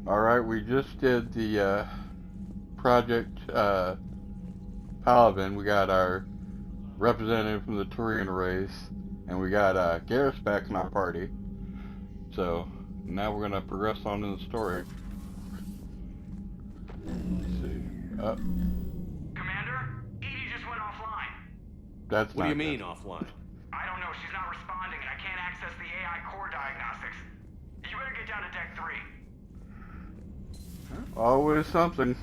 Alright, we just did the Project Paladin. We got our representative from the Turian race, and we got Garrus back in our party. So now we're gonna progress on in the story. Let's see. Commander, Edie just went offline. That's What do not you mean good. offline? I don't know, she's not responding and I can't access the AI core diagnostics. You better get down to deck 3. Always something.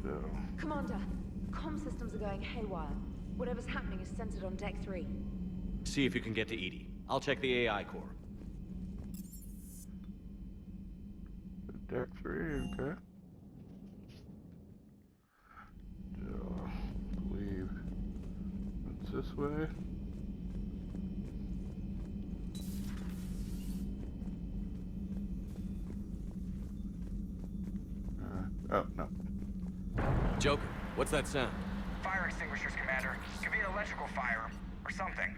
So, Commander, comm systems are going haywire. Whatever's happening is centered on Deck 3. See if you can get to Edie. I'll check the AI core. deck 3, okay. So, I believe it's this way. Oh, no. Joker, what's that sound? Fire extinguishers, Commander. Could be an electrical fire or something.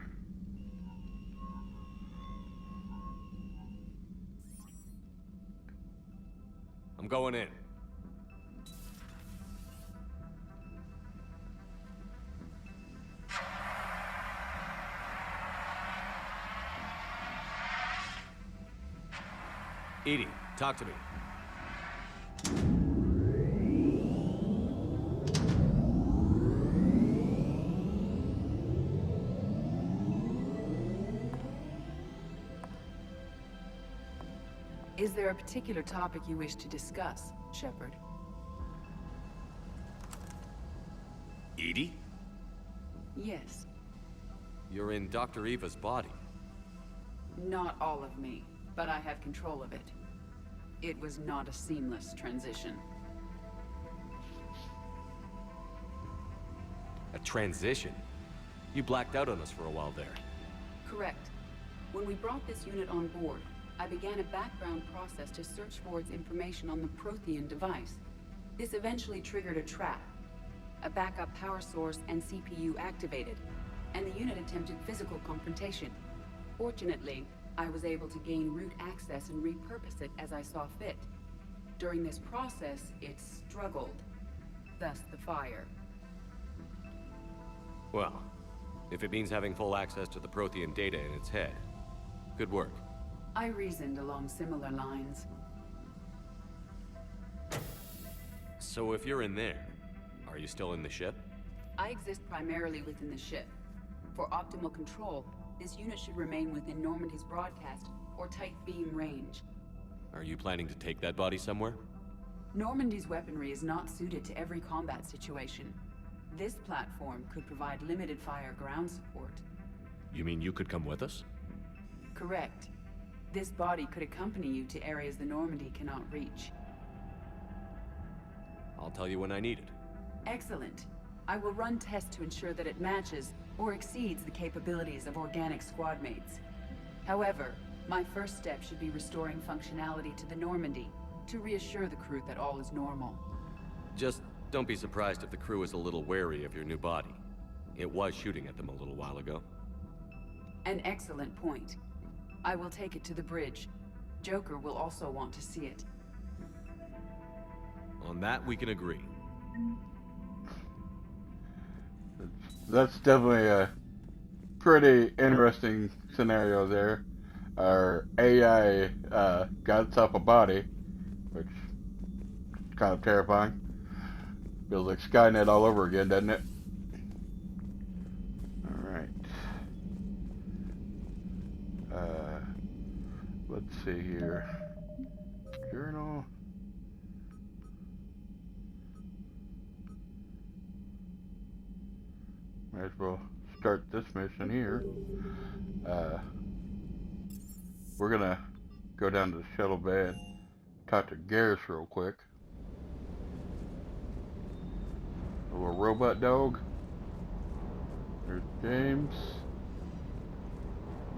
I'm going in. Edie, talk to me. Is there a particular topic you wish to discuss, Shepard? Edie? Yes. You're in Dr. Eva's body. Not all of me, but I have control of it. It was not a seamless transition. A transition? You blacked out on us for a while there. Correct. When we brought this unit on board, I began a background process to search for its information on the Prothean device. This eventually triggered a trap. A backup power source and CPU activated, and the unit attempted physical confrontation. Fortunately, I was able to gain root access and repurpose it as I saw fit. During this process, it struggled. Thus the fire. Well, if it means having full access to the Prothean data in its head, good work. I reasoned along similar lines. So if you're in there, are you still in the ship? I exist primarily within the ship. For optimal control, this unit should remain within Normandy's broadcast or tight beam range. Are you planning to take that body somewhere? Normandy's weaponry is not suited to every combat situation. This platform could provide limited fire ground support. You mean you could come with us? Correct. This body could accompany you to areas the Normandy cannot reach. I'll tell you when I need it. Excellent. I will run tests to ensure that it matches or exceeds the capabilities of organic squad mates. However, my first step should be restoring functionality to the Normandy to reassure the crew that all is normal. Just don't be surprised if the crew is a little wary of your new body. It was shooting at them a little while ago. An excellent point. I will take it to the bridge. Joker will also want to see it. On that, we can agree. That's definitely a pretty interesting scenario there. Our AI got itself a body, which is kind of terrifying. Feels like Skynet all over again, doesn't it? Alright. Let's see here. Journal. Might as well start this mission here. We're gonna go down to the shuttle bay and talk to Garrus real quick. A little robot dog. There's James.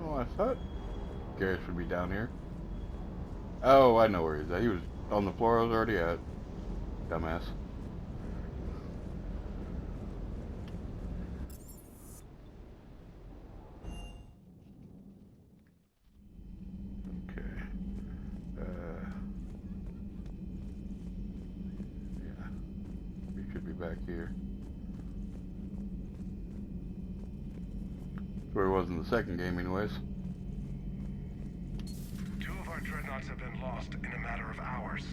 Oh, I thought Garrus would be down here. Oh, I know where he's at. He was on the floor I was already at. Dumbass. where he was in the second game, anyways. 2 of our dreadnoughts have been lost in a matter of hours.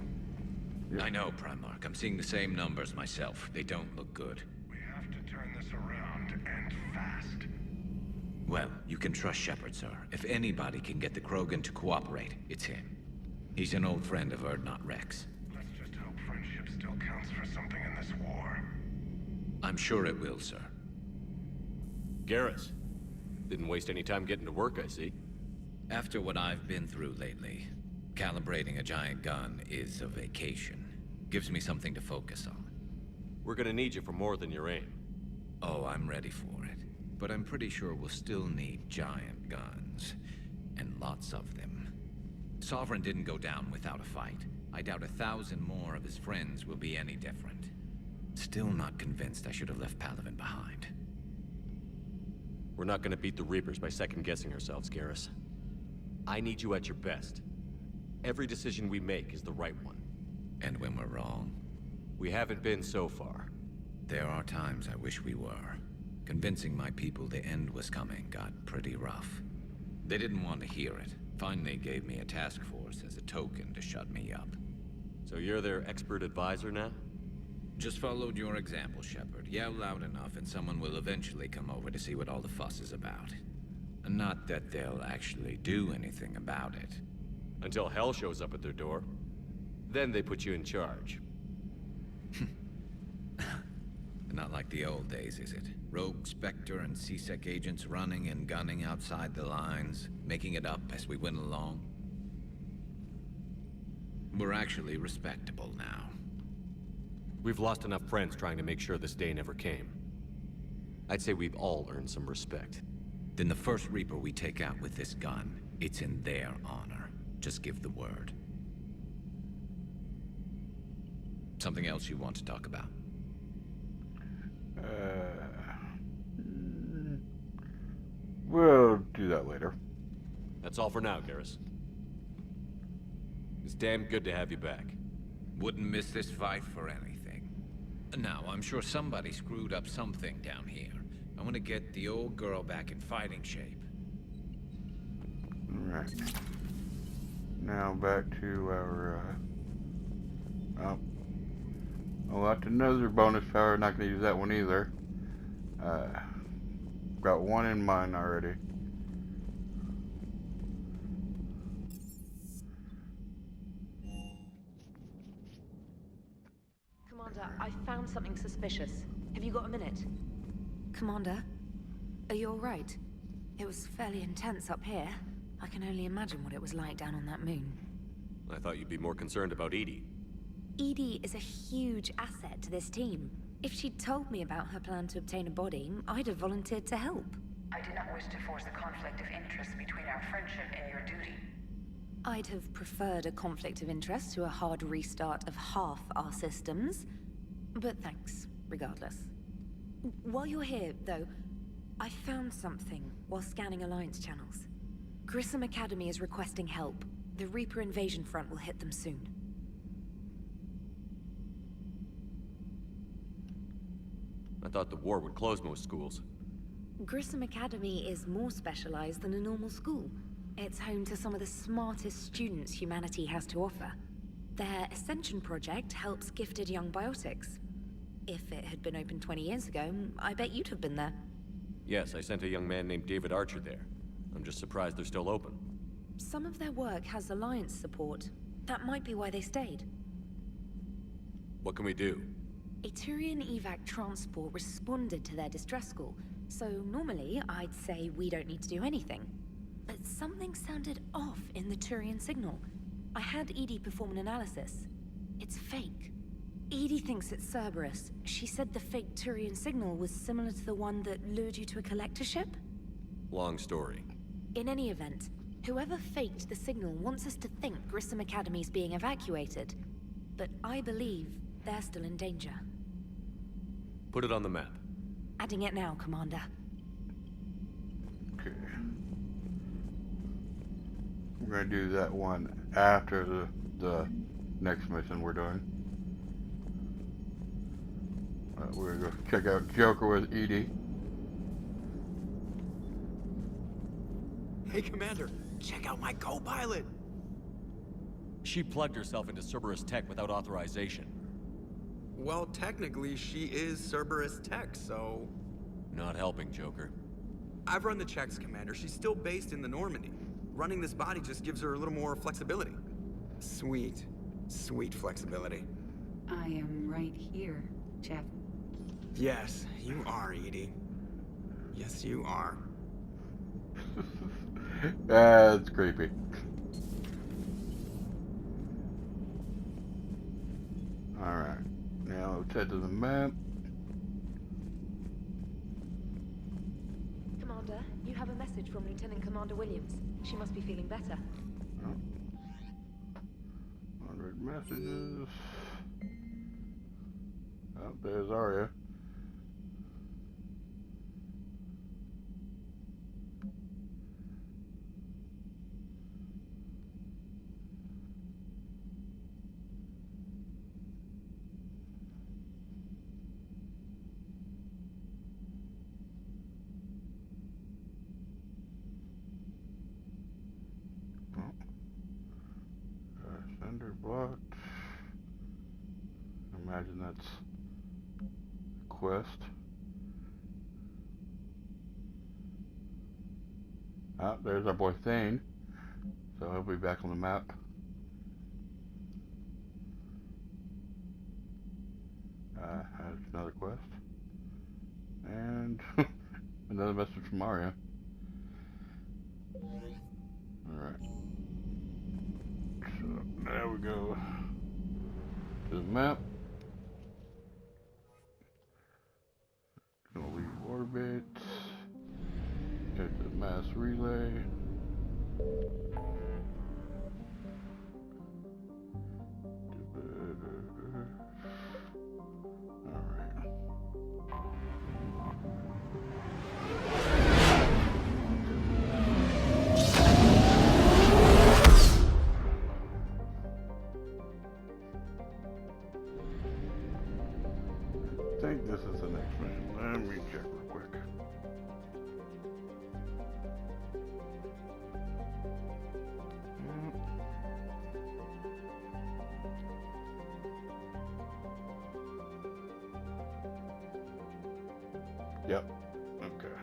Yeah. I know, Primarch. I'm seeing the same numbers myself. They don't look good. We have to turn this around, and fast. Well, you can trust Shepard, sir. If anybody can get the Krogan to cooperate, it's him. He's an old friend of Urdnot Rex. Let's just hope friendship still counts for something in this war. I'm sure it will, sir. Garrus. Didn't waste any time getting to work, I see. After what I've been through lately, calibrating a giant gun is a vacation. Gives me something to focus on. We're gonna need you for more than your aim. Oh, I'm ready for it. But I'm pretty sure we'll still need giant guns. And lots of them. Sovereign didn't go down without a fight. I doubt 1,000 more of his friends will be any different. Still not convinced I should have left Palaven behind. We're not gonna beat the Reapers by second-guessing ourselves, Garrus. I need you at your best. Every decision we make is the right one. And when we're wrong, We haven't been so far. there are times I wish we were. Convincing my people the end was coming got pretty rough. They didn't want to hear it. Finally gave me a task force as a token to shut me up. So you're their expert advisor now? Just followed your example, Shepard. Yell loud enough and someone will eventually come over to see what all the fuss is about. Not that they'll actually do anything about it. Until hell shows up at their door. Then they put you in charge. Not like the old days, is it? Rogue Spectre and C-Sec agents running and gunning outside the lines, making it up as we went along. We're actually respectable now. We've lost enough friends trying to make sure this day never came. I'd say we've all earned some respect. Then the first Reaper we take out with this gun, it's in their honor. Just give the word. Something else you want to talk about? We'll do that later. That's all for now, Garrus. It's damn good to have you back. Wouldn't miss this fight for anything. Now, I'm sure somebody screwed up something down here. I want to get the old girl back in fighting shape. Alright. Now back to our, unlocked another bonus power, not gonna use that one either. Got one in mind already. Commander, I found something suspicious. Have you got a minute? Commander, are you alright? It was fairly intense up here. I can only imagine what it was like down on that moon. I thought you'd be more concerned about EDI. EDI is a huge asset to this team. If she'd told me about her plan to obtain a body, I'd have volunteered to help. I do not wish to force a conflict of interest between our friendship and your duty. I'd have preferred a conflict of interest to a hard restart of half our systems. But thanks, regardless. While you're here, though, I found something while scanning Alliance channels. Grissom Academy is requesting help. The Reaper invasion front will hit them soon. I thought the war would close most schools. Grissom Academy is more specialized than a normal school. It's home to some of the smartest students humanity has to offer. Their Ascension project helps gifted young biotics. If it had been open 20 years ago, I bet you'd have been there. Yes, I sent a young man named David Archer there. I'm just surprised they're still open. Some of their work has Alliance support. That might be why they stayed. What can we do? A Turian evac transport responded to their distress call, so normally I'd say we don't need to do anything. But something sounded off in the Turian signal. I had EDI perform an analysis. It's fake. EDI thinks it's Cerberus. She said the fake Turian signal was similar to the one that lured you to a collector ship? Long story. In any event, whoever faked the signal wants us to think Grissom Academy's being evacuated. But I believe they're still in danger. Put it on the map. Adding it now, Commander. Okay. We're gonna do that one after the next mission we're doing. We're gonna go check out Joker with EDI. Hey, Commander, check out my co-pilot! She plugged herself into Cerberus Tech without authorization. Well, technically, she is Cerberus Tech, so... Not helping, Joker. I've run the checks, Commander. She's still based in the Normandy. Running this body just gives her a little more flexibility. Sweet. Sweet flexibility. I am right here, Jeff. Yes, you are, Edie. Yes, you are. That's creepy. Alright. Now let's head to the map. Commander, you have a message from Lieutenant Commander Williams. She must be feeling better. 100 messages. Oh, there's Arya. Sender blocked. Imagine that's a quest. Ah, there's our boy Thane. So he'll be back on the map. Has another quest. And another message from Arya. Alright. So there we go to the map. Gonna leave orbit. Check the mass relay. Alright. I think this is the next mission. Let me check real quick. Yep. Okay.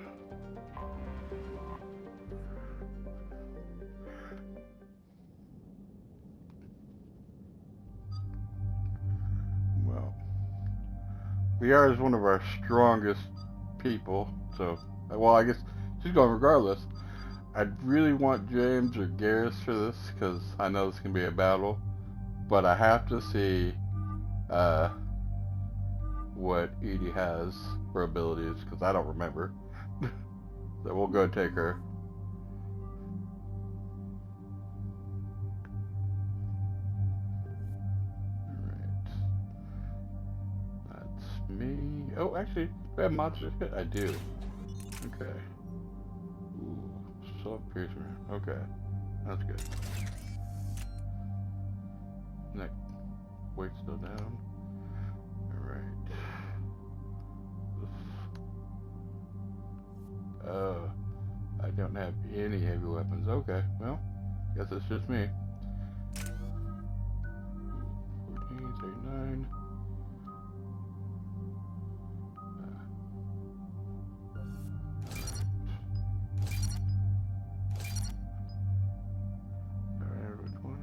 Well, VR is one of our strongest people, so, well, I guess she's going regardless. I really want James or Garrus for this, because I know this can be a battle, but I have to see what Edie has for abilities, because I don't remember. So we'll go take her. Alright. That's me. Oh, actually, do I have monster hit? I do. Okay. Ooh, sub piercer. Okay. That's good. Neck. Weight still down. Alright. Oh, I don't have any heavy weapons. Okay, well, guess it's just me. 14, 39. Alright. 20.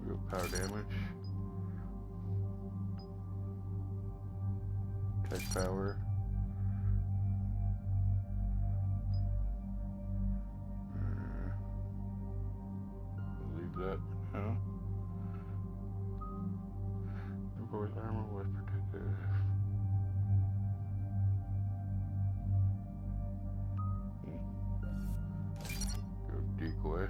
Real power damage. Tech power. That now. Voice armor was protected. Go decoy.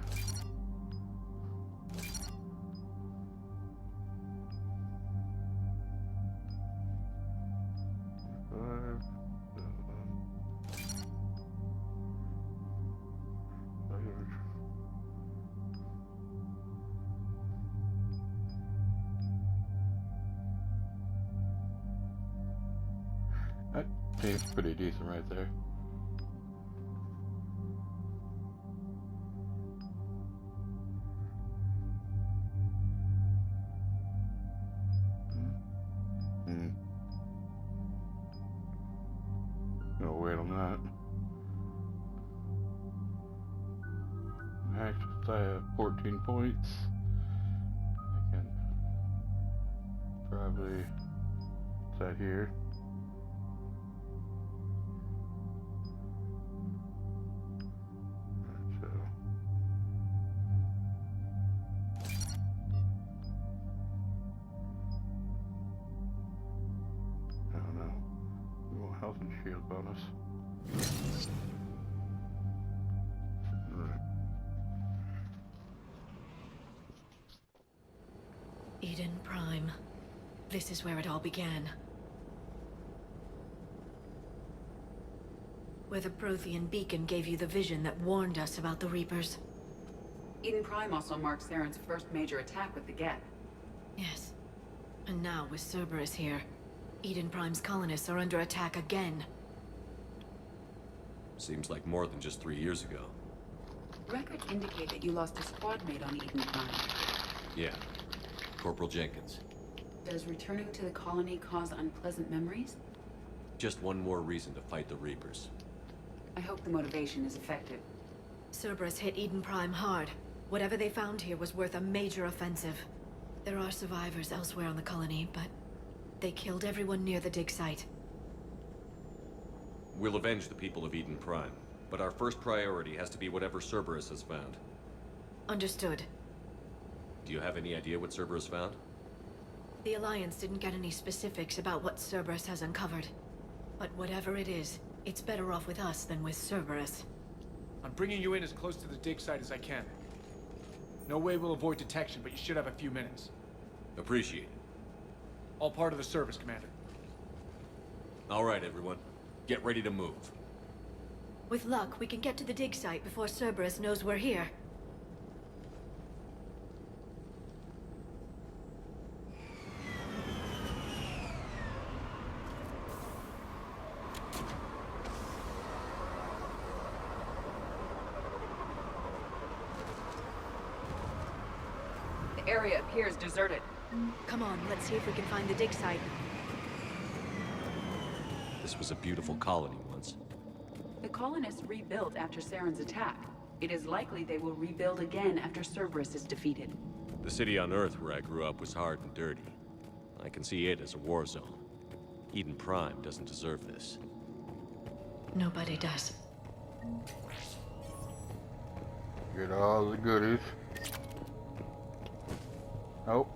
That seems pretty decent right there. on that. Actually, I have 14 points. I can probably set here. So, I don't know. We want health and shield bonus. Alright. Eden Prime. This is where it all began. Where the Prothean beacon gave you the vision that warned us about the Reapers. Eden Prime also marked Saren's first major attack with the Geth. Yes. And now, with Cerberus here, Eden Prime's colonists are under attack again. Seems like more than just 3 years ago. Records indicate that you lost a squad mate on Eden Prime. Yeah. Corporal Jenkins. Does returning to the colony cause unpleasant memories? Just one more reason to fight the Reapers. I hope the motivation is effective. Cerberus hit Eden Prime hard. Whatever they found here was worth a major offensive. There are survivors elsewhere on the colony, but they killed everyone near the dig site. We'll avenge the people of Eden Prime, but our first priority has to be whatever Cerberus has found. Understood. Do you have any idea what Cerberus found? The Alliance didn't get any specifics about what Cerberus has uncovered. But whatever it is, it's better off with us than with Cerberus. I'm bringing you in as close to the dig site as I can. No way we'll avoid detection, but you should have a few minutes. Appreciate it. All part of the service, Commander. All right, everyone. Get ready to move. With luck, we can get to the dig site before Cerberus knows we're here. The area appears deserted. Come on, let's see if we can find the dig site. This was a beautiful colony once. The colonists rebuilt after Saren's attack. It is likely they will rebuild again after Cerberus is defeated. The city on Earth where I grew up was hard and dirty. I can see it as a war zone. Eden Prime doesn't deserve this. Nobody does. Get all the goodies. Oh.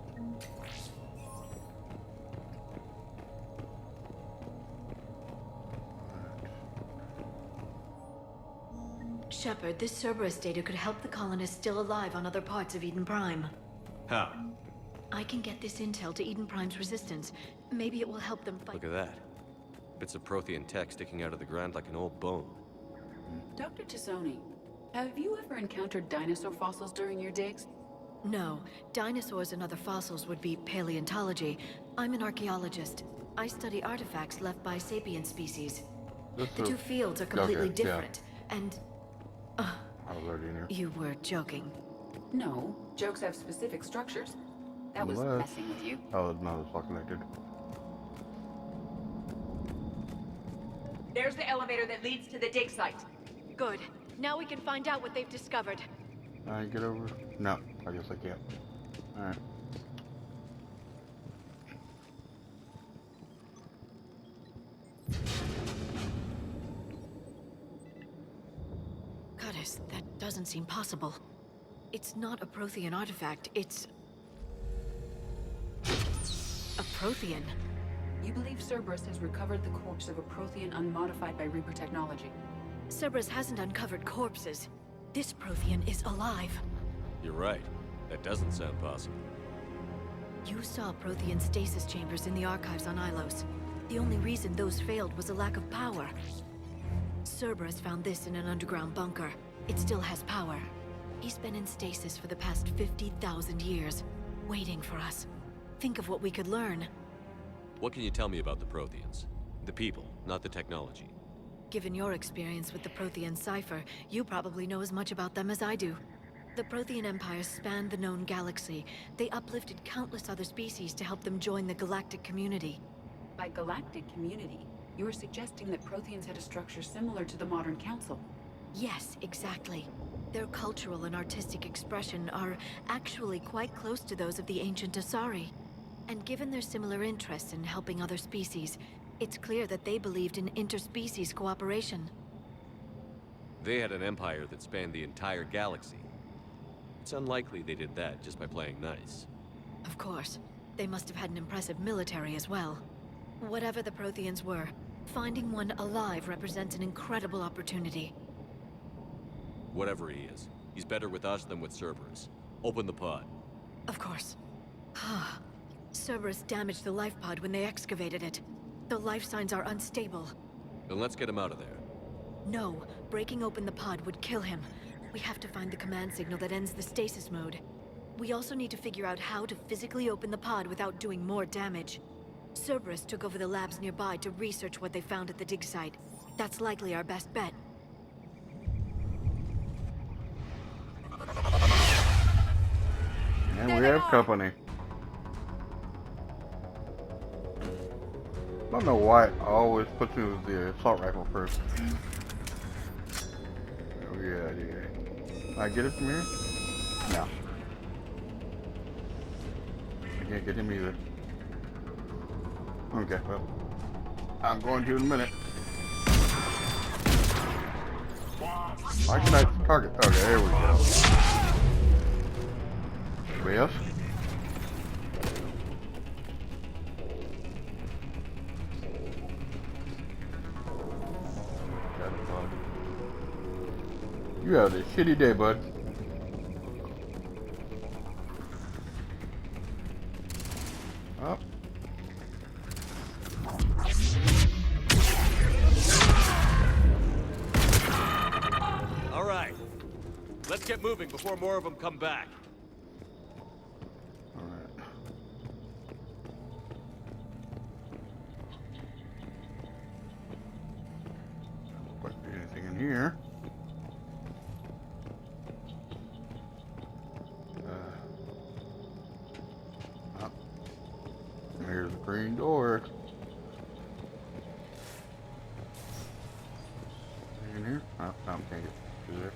Shepard, this Cerberus data could help the colonists still alive on other parts of Eden Prime. How? I can get this intel to Eden Prime's resistance. Maybe it will help them fight. Look at that. Bits of Prothean tech sticking out of the ground like an old bone. Dr. Tassoni, have you ever encountered dinosaur fossils during your digs? No. Dinosaurs and other fossils would be paleontology. I'm an archaeologist. I study artifacts left by sapient species. The two fields are completely different, and... I was already near. You were joking. No, jokes have specific structures. That was messing with you. Oh, no, it's all connected. There's the elevator that leads to the dig site. Good. Now we can find out what they've discovered. I get over? No, I guess I can't. Alright. Curtis, that doesn't seem possible. It's not a Prothean artifact, it's... a Prothean. You believe Cerberus has recovered the corpse of a Prothean unmodified by Reaper technology? Cerberus hasn't uncovered corpses. This Prothean is alive. You're right. That doesn't sound possible. You saw Prothean stasis chambers in the archives on Ilos. The only reason those failed was a lack of power. Cerberus found this in an underground bunker. It still has power. He's been in stasis for the past 50,000 years, waiting for us. Think of what we could learn. What can you tell me about the Protheans? The people, not the technology. Given your experience with the Prothean cipher, you probably know as much about them as I do. The Prothean Empire spanned the known galaxy. They uplifted countless other species to help them join the galactic community. By galactic community, You are suggesting that Protheans had a structure similar to the modern council? Yes, exactly. Their cultural and artistic expression are actually quite close to those of the ancient Asari. And given their similar interests in helping other species, it's clear that they believed in interspecies cooperation. They had an empire that spanned the entire galaxy. It's unlikely they did that just by playing nice. Of course. They must have had an impressive military as well. Whatever the Protheans were, finding one alive represents an incredible opportunity. Whatever he is, he's better with us than with Cerberus. Open the pod. Of course. Cerberus damaged the life pod when they excavated it. The life signs are unstable. Then let's get him out of there. No, breaking open the pod would kill him. We have to find the command signal that ends the stasis mode. We also need to figure out how to physically open the pod without doing more damage. Cerberus took over the labs nearby to research what they found at the dig site. That's likely our best bet. And we have company. I don't know why it always puts me with the assault rifle first. Oh yeah. Can I get it from here? No. I can't get him either. Okay, well, I'm going to in a minute. I can target. Okay, there we go. Anybody else? You have a shitty day, bud. Oh. All right. Let's get moving before more of them come back. All right. Quite anything in here. Here's the green door. In here? Oh, I can't get through there.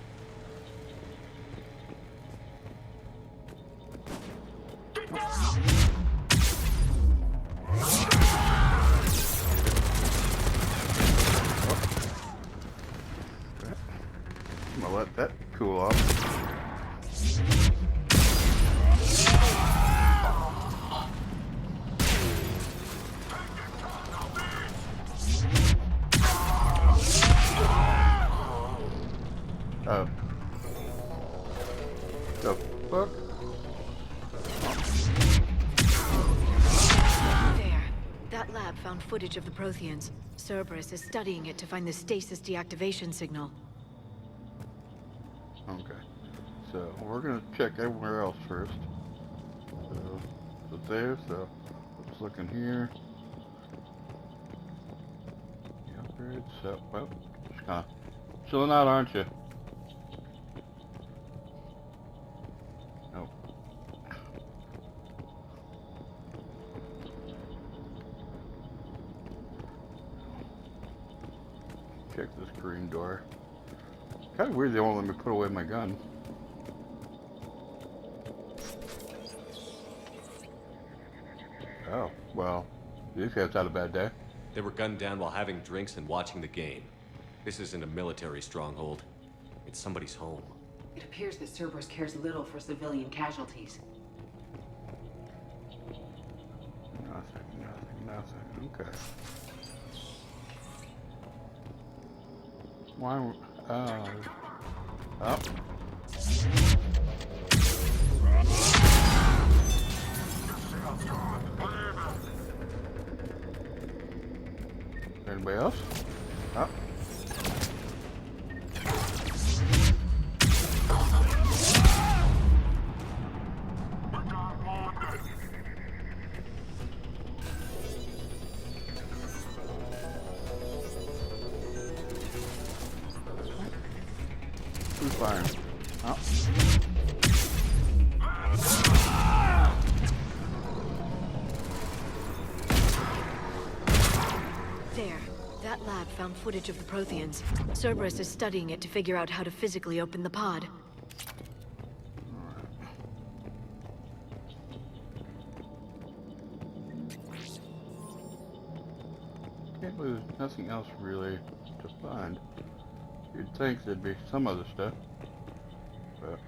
I'm gonna let that cool off. Oh. The fuck? There. That lab found footage of the Protheans. Cerberus is studying it to find the stasis deactivation signal. Okay. So, we're gonna check everywhere else first. So, it's there, so let's look in here. The upgrades, so, well, just kinda chilling out, aren't you? Oh. Check this green door. Kind of weird they won't let me put away my gun. Oh, well, these guys had a bad day. They were gunned down while having drinks and watching the game. This isn't a military stronghold. It's somebody's home. It appears that Cerberus cares little for civilian casualties. Nothing. Okay. Why? Oh. Anybody else? Oh. Who's firing? Oh. There. found footage of the Protheans. Cerberus is studying it to figure out how to physically open the pod. Can't believe there's nothing else really to find. You'd think there'd be some other stuff, but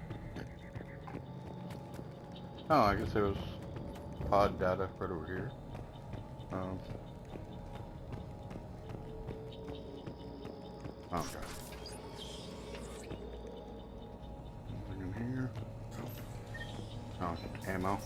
oh, I guess there was pod data right over here. Oh god. Nothing in here. Oh, ammo.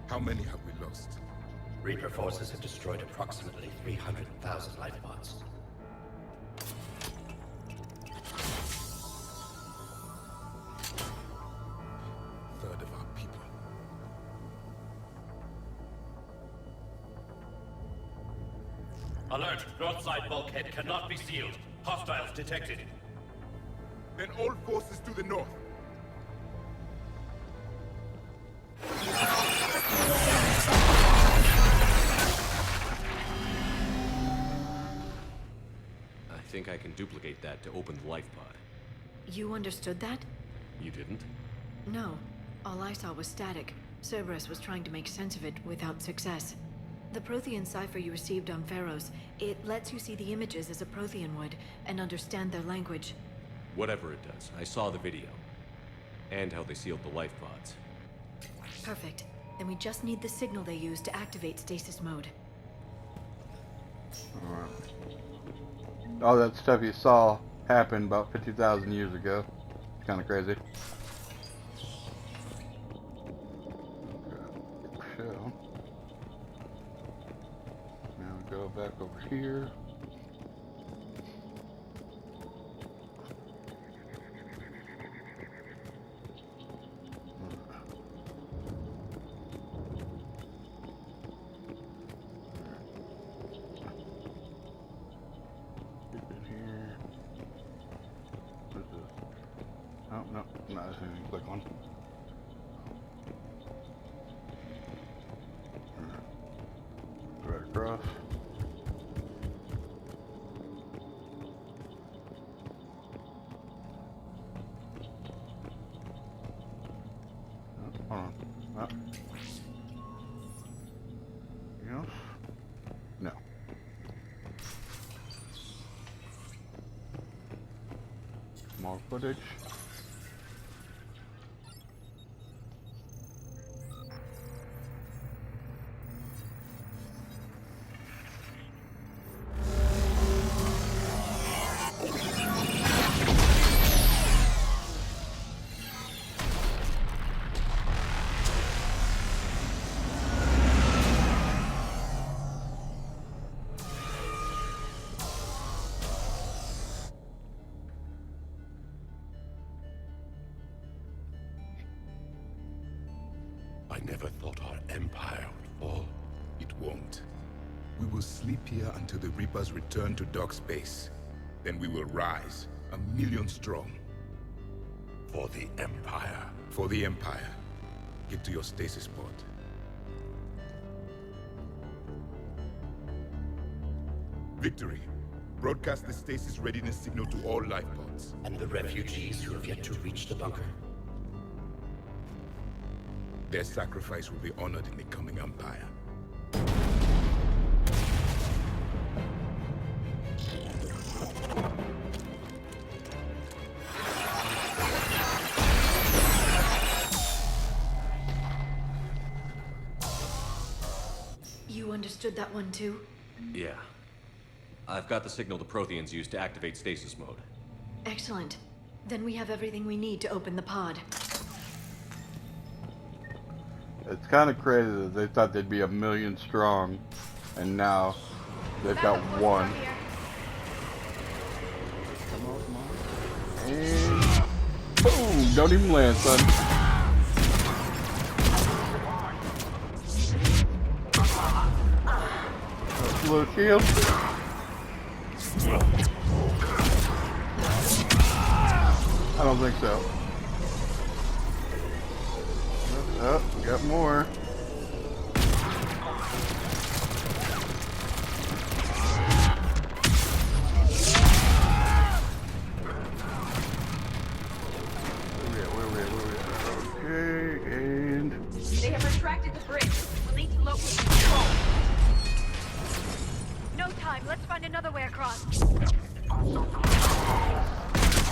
How many have we lost? Reaper forces have destroyed approximately 300,000 life pods. Third of our people. Alert! North side bulkhead cannot be sealed. Hostiles detected. Then all forces to the north. I think I can duplicate that to open the life pod. You understood that? You didn't? No. All I saw was static. Cerberus was trying to make sense of it without success. The Prothean cipher you received on Pharos, it lets you see the images as a Prothean would, and understand their language. Whatever it does, I saw the video. And how they sealed the life pods. Perfect. Then we just need the signal they used to activate stasis mode. Alright. All that stuff you saw happened about 50,000 years ago. It's kind of crazy. So, now go back over here. Oh, no, not as soon as you click on. Right across. Oh, hold on. Oh. Anything else? No. More footage. I never thought our empire would fall. It won't. We will sleep here until the Reapers return to Dock Space. Then we will rise, 1,000,000 strong. For the Empire. For the Empire. Get to your stasis pod. Victory. Broadcast the stasis readiness signal to all life pods. And the refugees who have yet to reach the bunker. Their sacrifice will be honored in the coming Empire. You understood that one too? Yeah. I've got the signal the Protheans use to activate stasis mode. Excellent. Then we have everything we need to open the pod. It's kind of crazy that they thought they'd be 1 million strong, and now they've got one. Come on, come on. And boom! Don't even land, son. That's a little shield. I don't think so. Oh, got more. Where we at? Okay, and... They have retracted the bridge. We'll need to locate control. No time. Let's find another way across.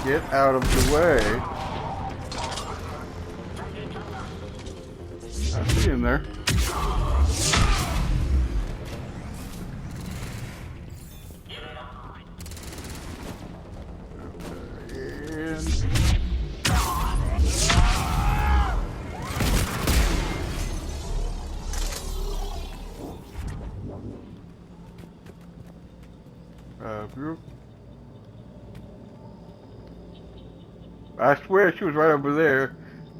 Get out of the way. I see him there. Group. I swear she was right over there.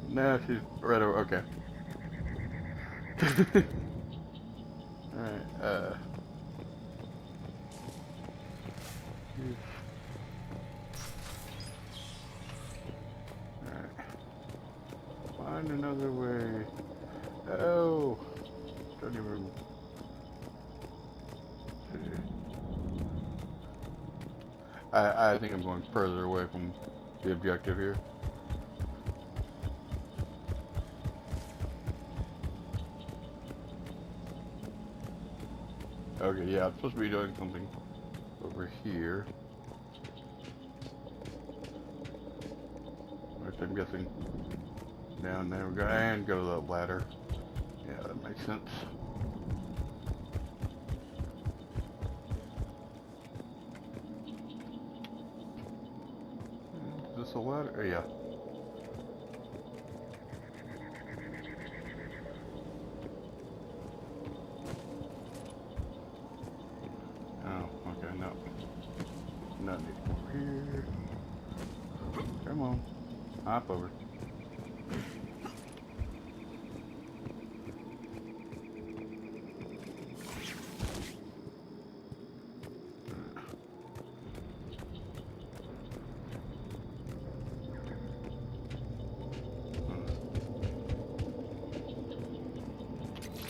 No, she's right over. Okay. Alright, Alright. Find another way. Oh. Don't even... I think I'm going further away from the objective here. Okay, yeah, I'm supposed to be doing something over here. Which I'm guessing down there we go, and go to the ladder. Yeah, that makes sense. Is this a ladder? Oh, yeah. Here. Come on. Hop over.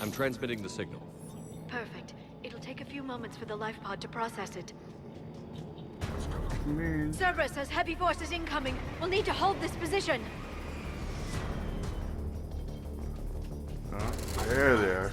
I'm transmitting the signal. Perfect. It'll take a few moments for the life pod to process it. Cerberus has heavy forces incoming. We'll need to hold this position. Oh, there they are.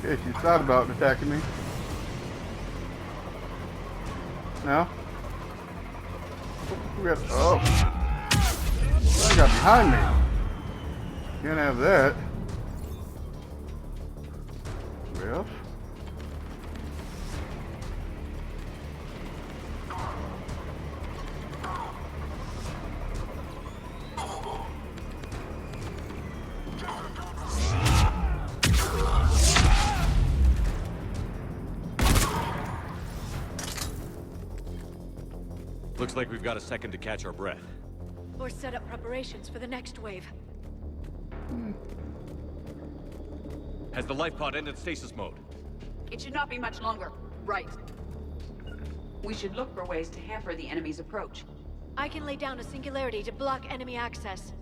Okay, she thought about attacking me. No? Oh, I got behind me. Can't have that. Well, looks like we've got a second to catch our breath. Or set up preparations for the next wave. Has the life pod ended stasis mode? It should not be much longer. Right. We should look for ways to hamper the enemy's approach. I can lay down a singularity to block enemy access.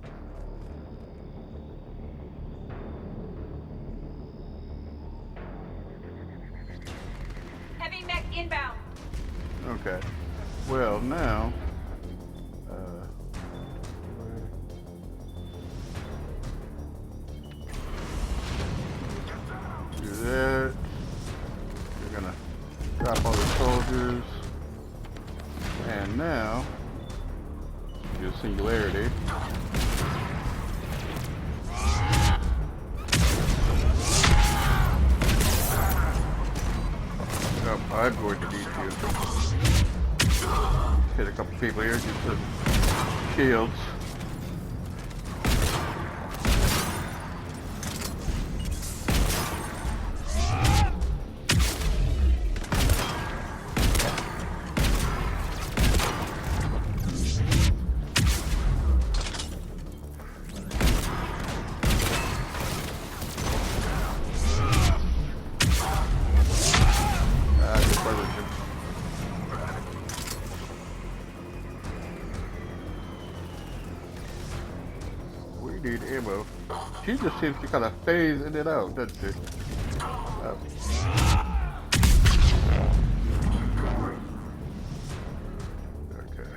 Heavy mech inbound. Okay. Well, now... do that. You're gonna drop all the soldiers. And now... do singularity. Oh, I'm going to need you. Hit a couple people here, get some shields. Need ammo. She just seems to kind of phase in and out, doesn't she? Okay.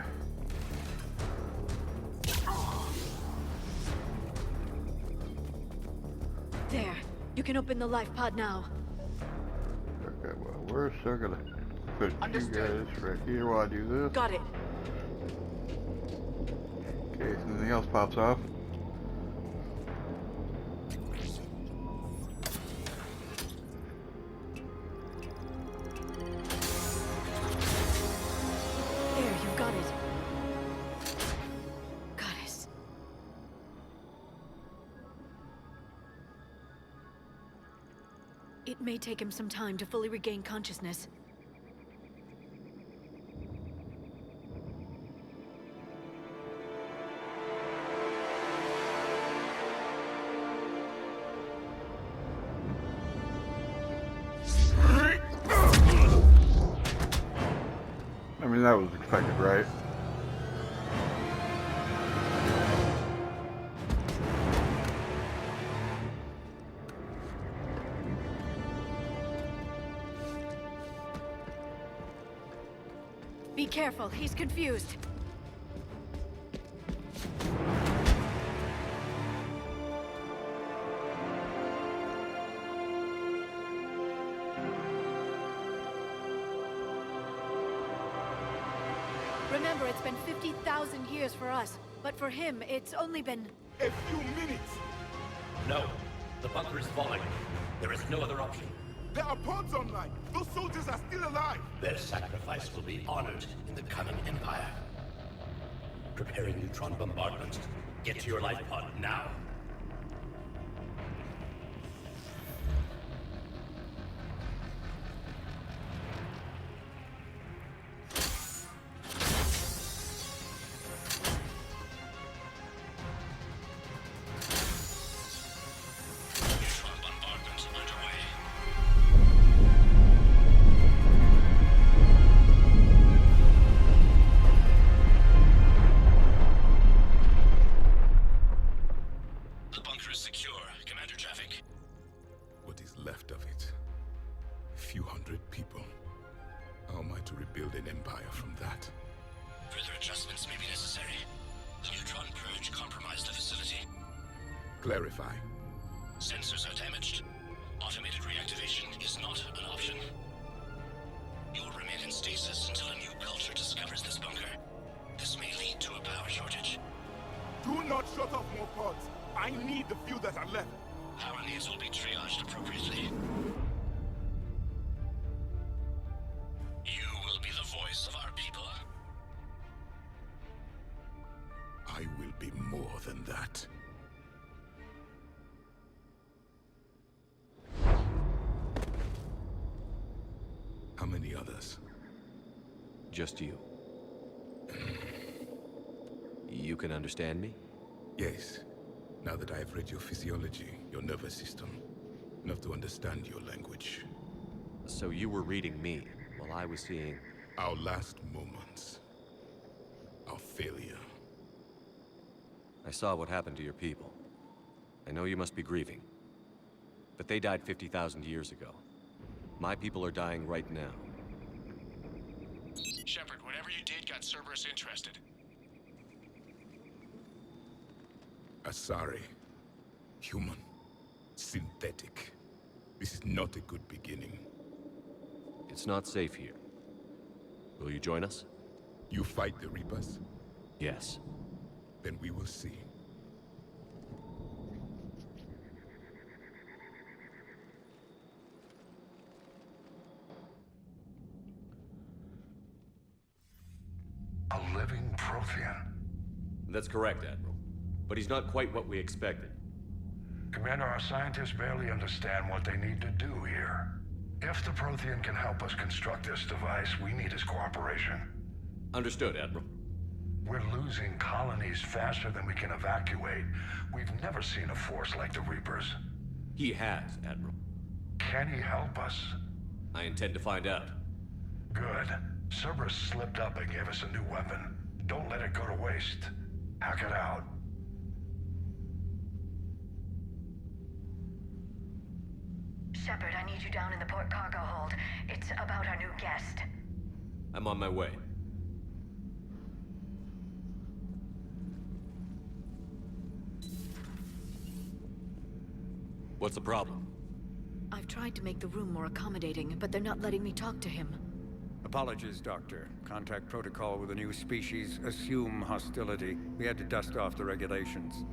There. You can open the life pod now. Okay, well, we're still gonna put you guys right here while I do this. Got it. Okay, if anything else pops off. It may take him some time to fully regain consciousness. I mean, that was expected, right? Be careful, he's confused. Remember, it's been 50,000 years for us, but for him, it's only been... a few minutes! No, the bunker is falling. There is no other option. There are pods online! Those soldiers are still alive! Their sacrifice will be honored in the coming Empire. Preparing neutron bombardment. Get to your life pod now. Left of it. A few hundred people. How am I to rebuild an empire from that? Further adjustments may be necessary. The neutron purge compromised the facility. Clarify. Sensors are damaged. Automated reactivation is not an option. You will remain in stasis until a new culture discovers this bunker. This may lead to a power shortage. Do not shut off more pods. I need the few that are left. Power needs will be triaged appropriately. You will be the voice of our people. I will be more than that. How many others? Just you. You can understand me? Yes. Now that I have read your physiology, your nervous system, enough to understand your language. So you were reading me, while I was seeing Our last moments. Our failure. I saw what happened to your people. I know you must be grieving. But they died 50,000 years ago. My people are dying right now. Shepard, whatever you did got Cerberus interested. Asari. Human. Synthetic. This is not a good beginning. It's not safe here. Will you join us? You fight the Reapers? Yes. Then we will see. A living Prothean. That's correct, Admiral. But he's not quite what we expected. Commander, our scientists barely understand what they need to do here. If the Prothean can help us construct this device, we need his cooperation. Understood, Admiral. We're losing colonies faster than we can evacuate. We've never seen a force like the Reapers. He has, Admiral. Can he help us? I intend to find out. Good. Cerberus slipped up and gave us a new weapon. Don't let it go to waste. Hack it out. Shepard, I need you down in the port cargo hold. It's about our new guest. I'm on my way. What's the problem? I've tried to make the room more accommodating, but they're not letting me talk to him. Apologies, Doctor. Contact protocol with a new species. Assume hostility. We had to dust off the regulations.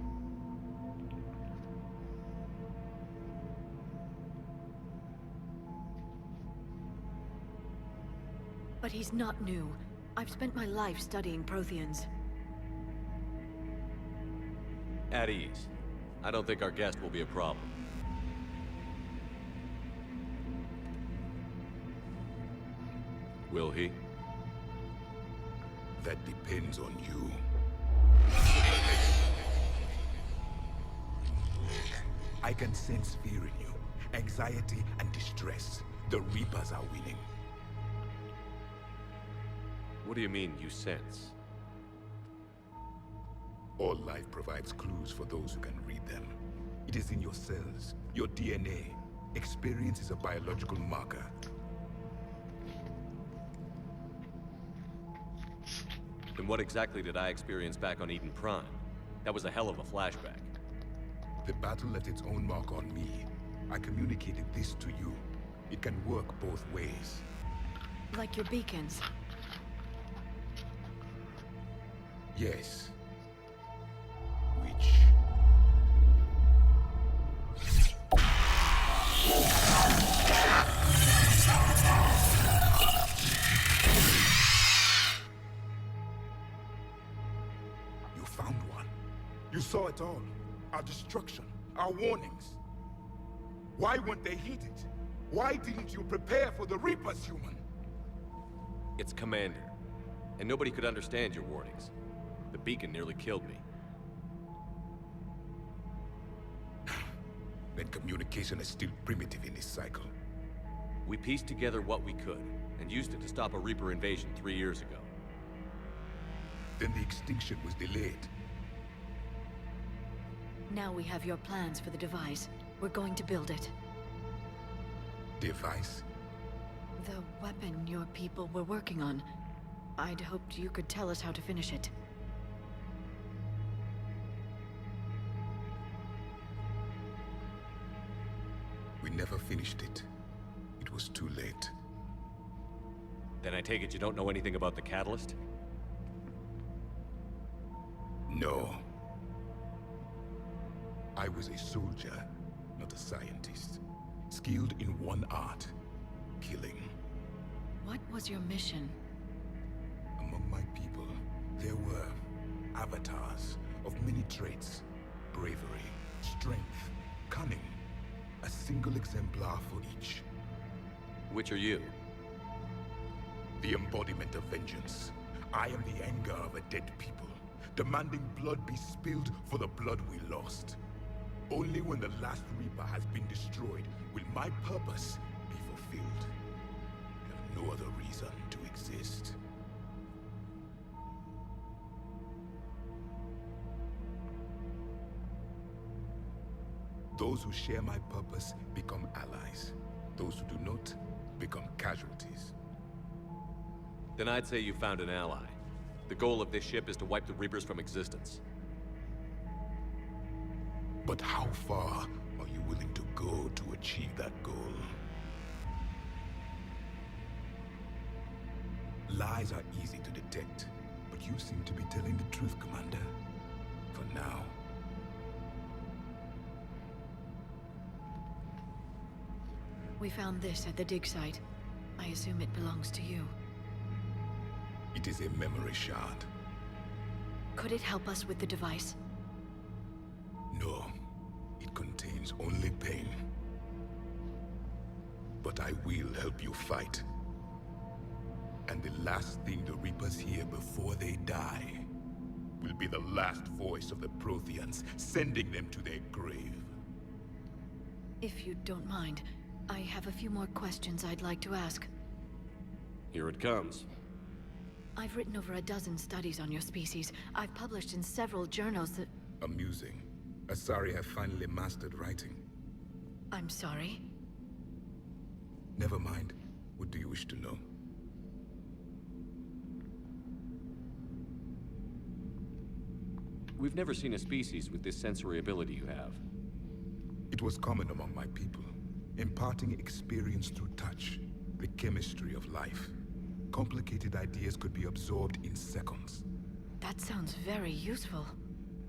But he's not new. I've spent my life studying Protheans. At ease. I don't think our guest will be a problem. Will he? That depends on you. I can sense fear in you, anxiety and distress. The Reapers are winning. What do you mean, you sense? All life provides clues for those who can read them. It is in your cells, your DNA. Experience is a biological marker. Then what exactly did I experience back on Eden Prime? That was a hell of a flashback. The battle left its own mark on me. I communicated this to you. It can work both ways. Like your beacons. Yes. Which... You found one. You saw it all. Our destruction, our warnings. Why weren't they heeded? Why didn't you prepare for the Reapers, human? It's Commander. And nobody could understand your warnings. The beacon nearly killed me. Then communication is still primitive in this cycle. We pieced together what we could, and used it to stop a Reaper invasion 3 years ago. Then the extinction was delayed. Now we have your plans for the device. We're going to build it. Device? The weapon your people were working on. I'd hoped you could tell us how to finish it. We never finished it. It was too late. Then I take it you don't know anything about the catalyst? No. I was a soldier, not a scientist. Skilled in one art, killing. What was your mission? Among my people, there were avatars of many traits. Bravery, strength, cunning. A single exemplar for each. Which are you? The embodiment of vengeance. I am the anger of a dead people, demanding blood be spilled for the blood we lost. Only when the last Reaper has been destroyed will my purpose be fulfilled. I have no other reason to exist. Those who share my purpose become allies. Those who do not become casualties. Then I'd say you found an ally. The goal of this ship is to wipe the Reapers from existence. But how far are you willing to go to achieve that goal? Lies are easy to detect, but you seem to be telling the truth, Commander. For now. We found this at the dig site. I assume it belongs to you. It is a memory shard. Could it help us with the device? No. It contains only pain. But I will help you fight. And the last thing the Reapers hear before they die will be the last voice of the Protheans, sending them to their grave. If you don't mind, I have a few more questions I'd like to ask. Here it comes. I've written over a dozen studies on your species. I've published in several journals that... Amusing. Asari have finally mastered writing. I'm sorry? Never mind. What do you wish to know? We've never seen a species with this sensory ability you have. It was common among my people, imparting experience through touch, the chemistry of life. Complicated ideas could be absorbed in seconds. That sounds very useful.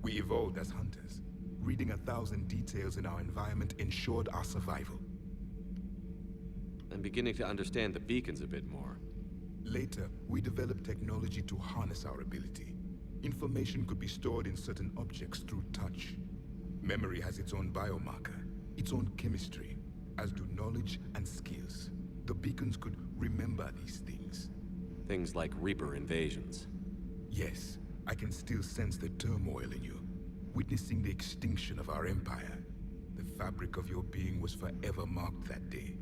We evolved as hunters. Reading 1,000 details in our environment ensured our survival. I'm beginning to understand the beacons a bit more. Later, we developed technology to harness our ability. Information could be stored in certain objects through touch. Memory has its own biomarker, its own chemistry, as do knowledge and skills. The beacons could remember these things. Things like Reaper invasions. Yes, I can still sense the turmoil in you, witnessing the extinction of our empire. The fabric of your being was forever marked that day.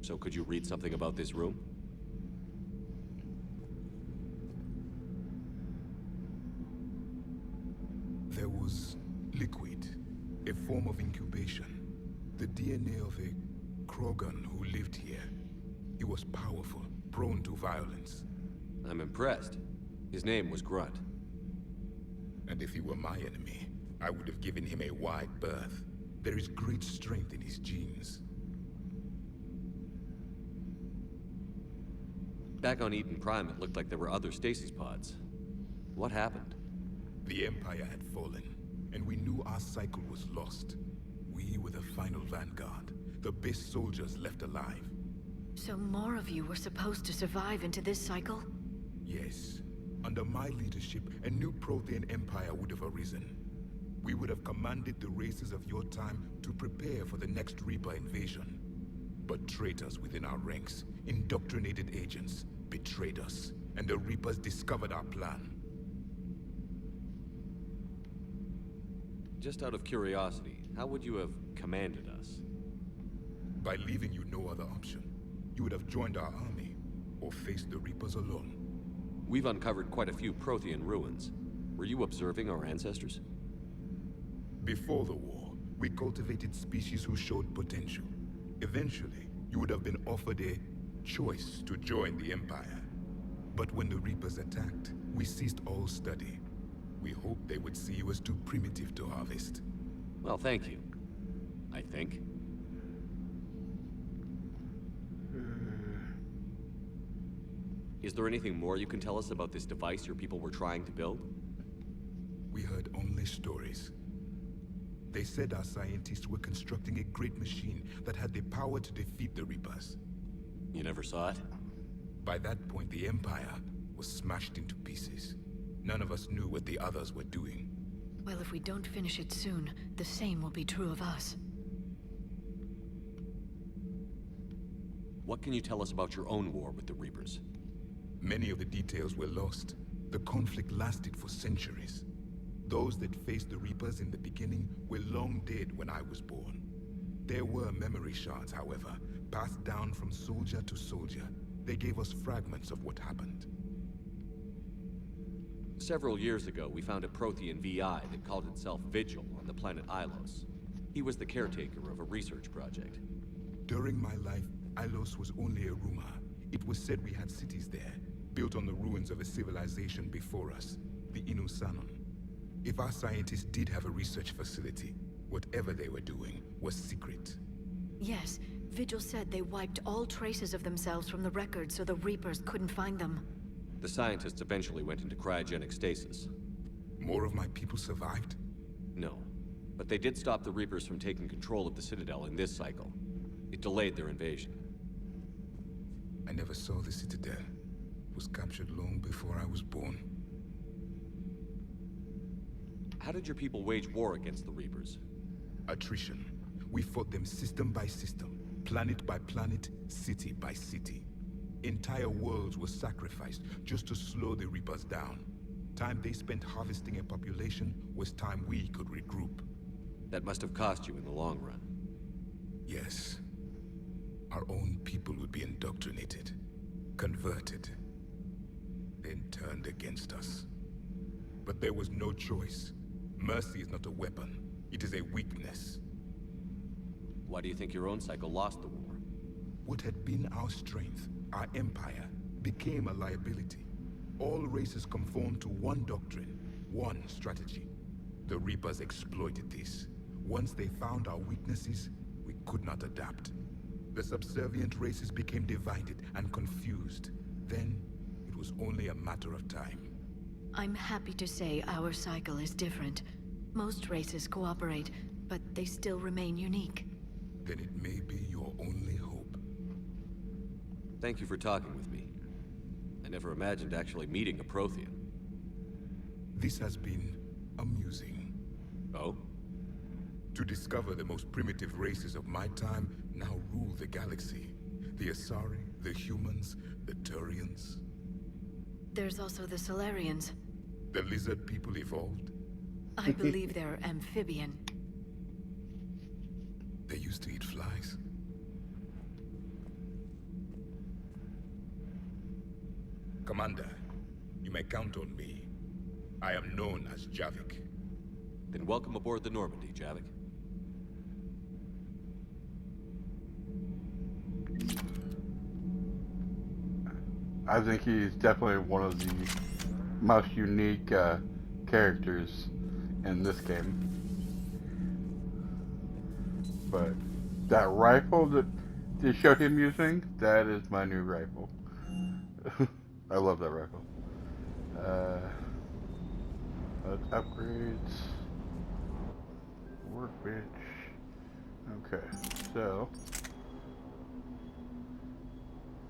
So could you read something about this room? There was liquid, a form of incubation. The DNA of a Krogan who lived here. He was powerful, prone to violence. I'm impressed. His name was Grunt. And if he were my enemy, I would have given him a wide berth. There is great strength in his genes. Back on Eden Prime, it looked like there were other stasis pods. What happened? The Empire had fallen, and we knew our cycle was lost. We were the final vanguard, the best soldiers left alive. So more of you were supposed to survive into this cycle? Yes. Under my leadership, a new Prothean empire would have arisen. We would have commanded the races of your time to prepare for the next Reaper invasion. But traitors within our ranks, indoctrinated agents, betrayed us, and the Reapers discovered our plan. Just out of curiosity, how would you have commanded us? By leaving you no other option. You would have joined our army, or faced the Reapers alone. We've uncovered quite a few Prothean ruins. Were you observing our ancestors? Before the war, we cultivated species who showed potential. Eventually, you would have been offered a choice to join the Empire. But when the Reapers attacked, we ceased all study. We hoped they would see you as too primitive to harvest. Well, thank you. I think. Is there anything more you can tell us about this device your people were trying to build? We heard only stories. They said our scientists were constructing a great machine that had the power to defeat the Reapers. You never saw it? By that point, the Empire was smashed into pieces. None of us knew what the others were doing. Well, if we don't finish it soon, the same will be true of us. What can you tell us about your own war with the Reapers? Many of the details were lost. The conflict lasted for centuries. Those that faced the Reapers in the beginning were long dead when I was born. There were memory shards, however, passed down from soldier to soldier. They gave us fragments of what happened. Several years ago, we found a Prothean VI that called itself Vigil on the planet Ilos. He was the caretaker of a research project. During my life, Ilos was only a rumor. It was said we had cities there, built on the ruins of a civilization before us, the Inusanon. If our scientists did have a research facility, whatever they were doing was secret. Yes, Vigil said they wiped all traces of themselves from the records so the Reapers couldn't find them. The scientists eventually went into cryogenic stasis. More of my people survived? No, but they did stop the Reapers from taking control of the Citadel in this cycle. It delayed their invasion. I never saw the Citadel. It was captured long before I was born. How did your people wage war against the Reapers? Attrition. We fought them system by system, planet by planet, city by city. Entire worlds were sacrificed just to slow the Reapers down. Time they spent harvesting a population was time we could regroup. That must have cost you in the long run. Yes. Our own people would be indoctrinated, converted, then turned against us. But there was no choice. Mercy is not a weapon. It is a weakness. Why do you think your own cycle lost the war? What had been our strength, our empire, became a liability. All races conformed to one doctrine, one strategy. The Reapers exploited this. Once they found our weaknesses, we could not adapt. The subservient races became divided and confused. Then, it was only a matter of time. I'm happy to say our cycle is different. Most races cooperate, but they still remain unique. Then it may be your only hope. Thank you for talking with me. I never imagined actually meeting a Prothean. This has been amusing. Oh? To discover the most primitive races of my time now rule the galaxy. The Asari, the humans, the Turians. There's also the Solarians. The lizard people evolved? I believe they're amphibian. They used to eat flies. Commander, you may count on me. I am known as Javik. Then welcome aboard the Normandy, Javik. I think he's definitely one of the most unique characters in this game. But that rifle that they showed him using, that is my new rifle. I love that rifle. Let's upgrades. Workbench. Okay, so.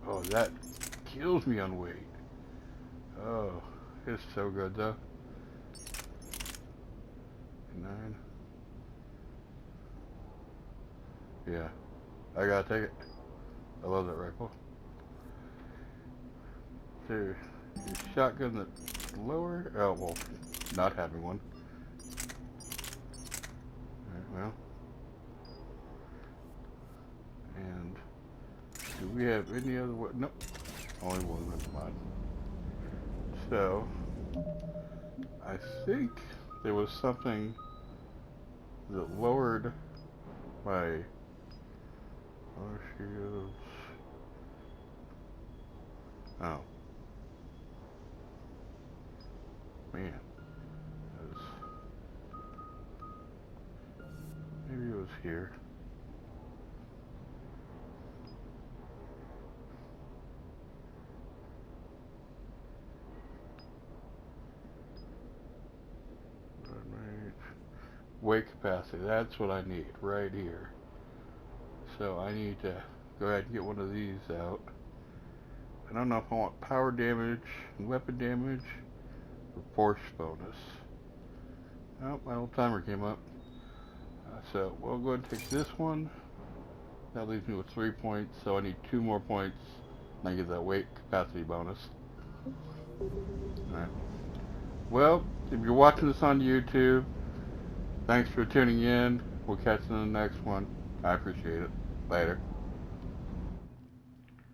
Oh, that kills me on weight. Oh, it's so good though. 9. Yeah, I gotta take it. I love that rifle. Dude, your shotgun that's lower? Oh, well, not having one. Alright, well. And do we have any other way? Nope. Only one with mod. So, I think there was something that lowered my shields. Oh. Man. Maybe it was here. Weight capacity, that's what I need right here. So I need to go ahead and get one of these out. I don't know if I want power damage and weapon damage or force bonus. Oh, my little timer came up. So we'll go ahead and take this one. That leaves me with 3 points, so I need 2 more points and I get that weight capacity bonus. Alright. Well, if you're watching this on YouTube, thanks for tuning in. We'll catch you in the next one. I appreciate it. Later.